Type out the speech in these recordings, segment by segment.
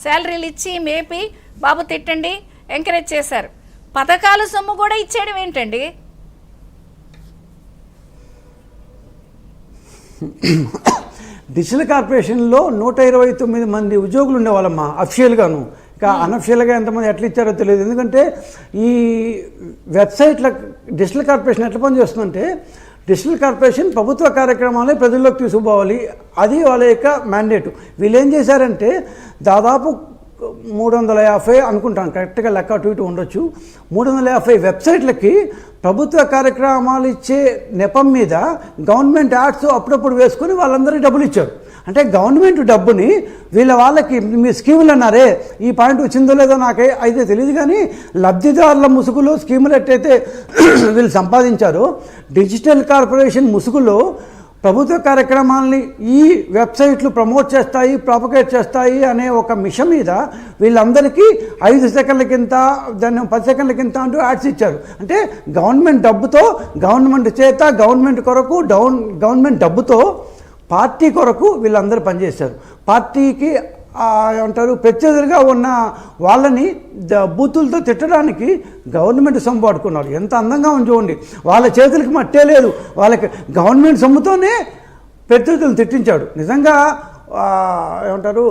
శాలరీలు ఇచ్చి మేపి బాబు తిట్టండి ఎంకరేజ్ చేశారు. పథకాల సొమ్ము కూడా ఇచ్చేయడం ఏంటండి? డిజిటల్ కార్పొరేషన్లో 129 మంది ఉద్యోగులు ఉండేవాళ్ళమ్మా అఫిషియల్గాను. ఇంకా అనఫిషియల్గా ఎంతమంది ఎట్లా ఇచ్చారో తెలియదు. ఎందుకంటే ఈ వెబ్సైట్ల డిజిటల్ కార్పొరేషన్ ఎట్లా పనిచేస్తుందంటే, డిజిటల్ కార్పొరేషన్ ప్రభుత్వ కార్యక్రమాలే ప్రజల్లోకి తీసుకుపోవాలి, అది వాళ్ళ యొక్క మ్యాండేటు. వీళ్ళు ఏం చేశారంటే దాదాపు 350 అనుకుంటాను, కరెక్ట్గా లెక్క అటు ఇటు ఉండొచ్చు, 350 వెబ్సైట్లకి ప్రభుత్వ కార్యక్రమాలు ఇచ్చే నెపం మీద గవర్నమెంట్ యాడ్స్ అప్పుడప్పుడు వేసుకొని వాళ్ళందరికీ డబ్బులు ఇచ్చారు. అంటే గవర్నమెంట్ డబ్బుని వాళ్ళకి మీ స్కీములు అన్నారే, ఈ పాయింట్ వచ్చిందో లేదో నాకే అయితే తెలియదు, కానీ లబ్ధిదారుల ముసుగులో స్కీములు ఎట్టయితే వీళ్ళు సంపాదించారో, డిజిటల్ కార్పొరేషన్ ముసుగులో ప్రభుత్వ కార్యక్రమాలని ఈ వెబ్సైట్లు ప్రమోట్ చేస్తాయి, ప్రాపగేట్ చేస్తాయి అనే ఒక మిషన్ మీద వీళ్ళందరికీ 5 సెకండ్లకింత, దాన్ని 10 సెకండ్లకింత అంటూ యాడ్స్ ఇచ్చారు. అంటే గవర్నమెంట్ డబ్బుతో, గవర్నమెంట్ చేత, గవర్నమెంట్ కొరకు, గవర్నమెంట్ డబ్బుతో పార్టీ కొరకు వీళ్ళందరూ పనిచేశారు. పార్టీకి ఏమంటారు ప్రత్యర్థులుగా ఉన్న వాళ్ళని బూతులతో తిట్టడానికి గవర్నమెంట్ సొమ్ము పట్టుకున్నారు. ఎంత అందంగా ఉంది చూడండి. వాళ్ళ చేతులకి మట్టే లేదు, వాళ్ళకి గవర్నమెంట్ సొమ్ముతోనే ప్రత్యర్థులను తిట్టించాడు. నిజంగా ఏమంటారు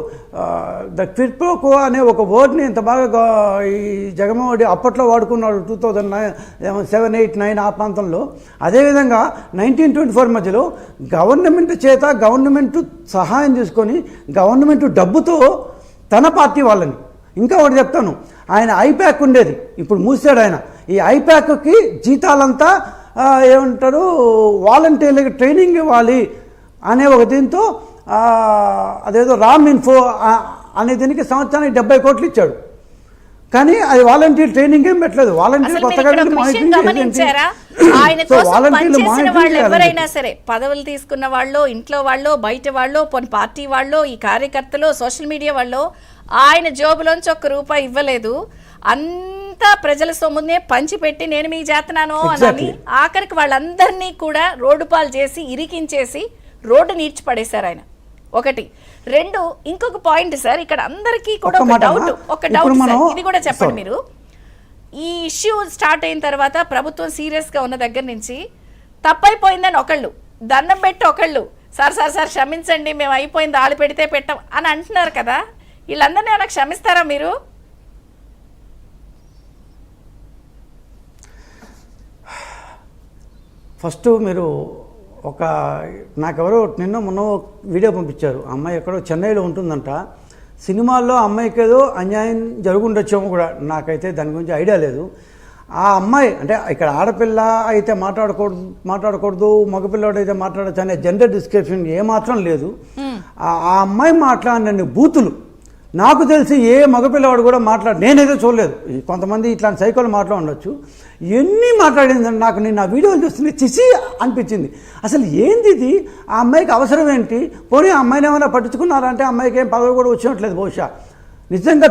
ద క్విడ్ ప్రో కో అనే ఒక వర్డ్ని ఇంత బాగా ఈ జగన్మోహన్ రెడ్డి అప్పట్లో వాడుకున్నాడు 2007, 8, 9 ఆ ప్రాంతంలో. అదేవిధంగా 1924 మధ్యలో గవర్నమెంట్ చేత గవర్నమెంట్ సహాయం తీసుకొని గవర్నమెంట్ డబ్బుతో తన పార్టీ వాళ్ళని, ఇంకా ఒకటి చెప్తాను, ఆయన ఐప్యాక్ ఉండేది, ఇప్పుడు మూసాడు ఆయన. ఈ ఐప్యాక్కి జీతాలంతా ఏమంటారు వాలంటీర్లకి ట్రైనింగ్ ఇవ్వాలి అనే ఒక దీంతో అదేదో రామ్ ఇన్ఫో అనే దీనికి సంవత్సరానికి 70 కోట్లు ఇచ్చాడు. కానీ అది వాలంటీర్ ట్రైనింగ్ ఏం పెట్టలేదు. వాలంటీర్ కొత్తగా ఎవరైనా సరే పదవులు తీసుకున్న వాళ్ళు, ఇంట్లో వాళ్ళు, బయట వాళ్ళు, పార్టీ వాళ్ళు, ఈ కార్యకర్తలు, సోషల్ మీడియా వాళ్ళు ఆయన జోబులోంచి ₹1 ఇవ్వలేదు. అంతా ప్రజల సొమ్మునే పంచిపెట్టి నేను మీకు చేస్తున్నాను అని ఆఖరికి వాళ్ళందరినీ కూడా రోడ్డు పాలు చేసి ఇరికించేసి రోడ్డు నీడ్చి పడేశారు ఆయన. ఒకటి. రెండు, ఇంకొక పాయింట్ సార్, ఇక్కడ అందరికీ కూడా ఒక డౌట్ సార్, ఇది కూడా చెప్పండి మీరు. ఈ ఇష్యూ స్టార్ట్ అయిన తర్వాత ప్రభుత్వం సీరియస్గా ఉన్న దగ్గర నుంచి తప్పైపోయిందని ఒకళ్ళు, దండం పెట్టి ఒకళ్ళు, సార్ సార్ సార్ క్షమించండి మేము అయిపోయింది ఆలు పెడితే పెట్టాం అని అంటున్నారు కదా, వీళ్ళందరినీ ఏమైనా క్షమిస్తారా మీరు? ఫస్ట్ మీరు నాకెవరో మొన్న వీడియో పంపించారు. అమ్మాయి ఎక్కడో చెన్నైలో ఉంటుందంట. సినిమాల్లో అమ్మాయికి ఏదో అన్యాయం జరుగుండొచ్చేమో కూడా, నాకైతే దాని గురించి ఐడియా లేదు. ఆ అమ్మాయి అంటే ఇక్కడ ఆడపిల్ల అయితే మాట్లాడకూడదు, మగపిల్లవాడు అయితే మాట్లాడచ్చు అనే జెండర్ డిస్క్రిప్షన్ ఏమాత్రం లేదు. ఆ అమ్మాయి మాట్లాడిన బూతులు నాకు తెలిసి ఏ మగపిల్లవాడు కూడా నేనైతే చూడలేదు. కొంతమంది ఇట్లాంటి సైకోలు ఉండొచ్చు. ఎన్ని మాట్లాడిందని నాకు నేను ఆ వీడియోలు చూస్తుంటే చిసి అనిపించింది. అసలు ఏంది ఇది? ఆ అమ్మాయికి అవసరం ఏంటి? పోనీ ఆ అమ్మాయిని ఏమైనా పట్టించుకున్నారా అంటే అమ్మాయికి ఏం పదవి కూడా వచ్చినట్లేదు బహుశా. నిజంగా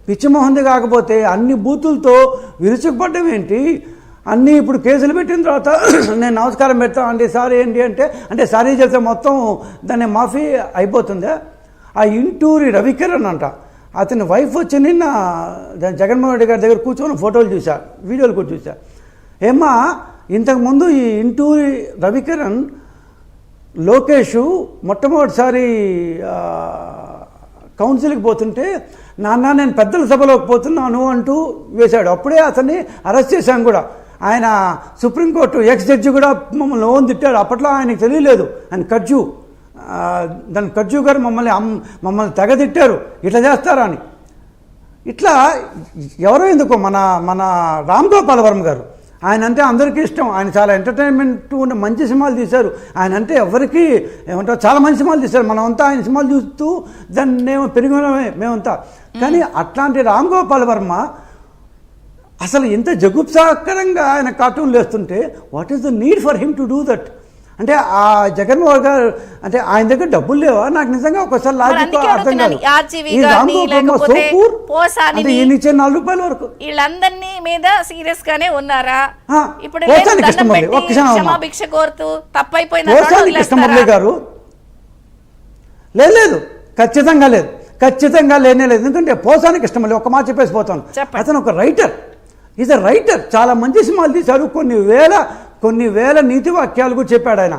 పిచ్చిమోహంది కాకపోతే అన్ని బూతులతో విరుచుకుపడ్డం ఏంటి? అన్నీ ఇప్పుడు కేసులు పెట్టిన తర్వాత నేను నమస్కారం పెడతాను అండి, సారీ ఏంటి అంటే సారీ చెప్తే మొత్తం దాన్ని మాఫీ అయిపోతుందా? ఆ ఇంటూరి రవికిరణ్ అంట, అతని వైఫ్ వచ్చి నిన్న జగన్మోహన్ రెడ్డి గారి దగ్గర కూర్చొని ఫోటోలు చూసా, వీడియోలు కూడా చూసా. ఏమ్మా, ఇంతకుముందు ఈ ఇంటూరి రవికిరణ్ లోకేష్ మొట్టమొదటిసారి కౌన్సిల్కి పోతుంటే నాన్న నేను పెద్దల సభలోకి పోతున్నాను అంటూ వేశాడు. అప్పుడే అతన్ని అరెస్ట్ చేశాం కూడా. ఆయన సుప్రీంకోర్టు ఎక్స్ జడ్జి కూడా మమ్మల్ని లోన్ తిట్టాడు. అప్పట్లో ఆయనకు తెలియలేదు, ఆయన దాని కర్జు గారు మమ్మల్ని తెగదిట్టారు, ఇట్లా చేస్తారా అని. ఇట్లా ఎవరో ఎందుకో మన రామ్ గోపాల్ వర్మ గారు, ఆయన అంటే అందరికీ ఇష్టం. ఆయన చాలా ఎంటర్టైన్మెంట్ ఉన్న మంచి సినిమాలు తీశారు. ఆయన అంటే ఎవరికి ఏమంటారు చాలా మంచి సినిమాలు తీశారు. మనమంతా ఆయన సినిమాలు చూస్తూ దాన్ని పెరిగినమే మేమంతా. కానీ అట్లాంటి రామ్ గోపాల్ వర్మ అసలు ఇంత జగుప్సాకరంగా ఆయన కార్టూన్లు వేస్తుంటే what is the need for him to do that? అంటే ఆ జగన్మోహన్ గారు అంటే ఆయన దగ్గర డబ్బులు లేవా? నాకు నిజంగా ఒకసారి లాజిక్ అర్థం కాదు. ఈయన ఇచ్చే ₹4 వరకు వీళ్ళందరినీ మీద సీరియస్ గానే ఉన్నారా? ఇప్పుడు కృష్ణమురళి గారు లేదు, ఖచ్చితంగా లేదు. ఖచ్చితంగా లేనే లేదు. ఎందుకంటే పోసానికి ఇష్టం లేదు. ఒక మాట చెప్పేసి పోతాను. చెప్పండి. అతను ఒక రైటర్, ఈజ్ అ రైటర్. చాలా మంచి సినిమాలు తీశారు, కొన్ని వేల నీతి వాక్యాలు కూడా చెప్పాడు ఆయన.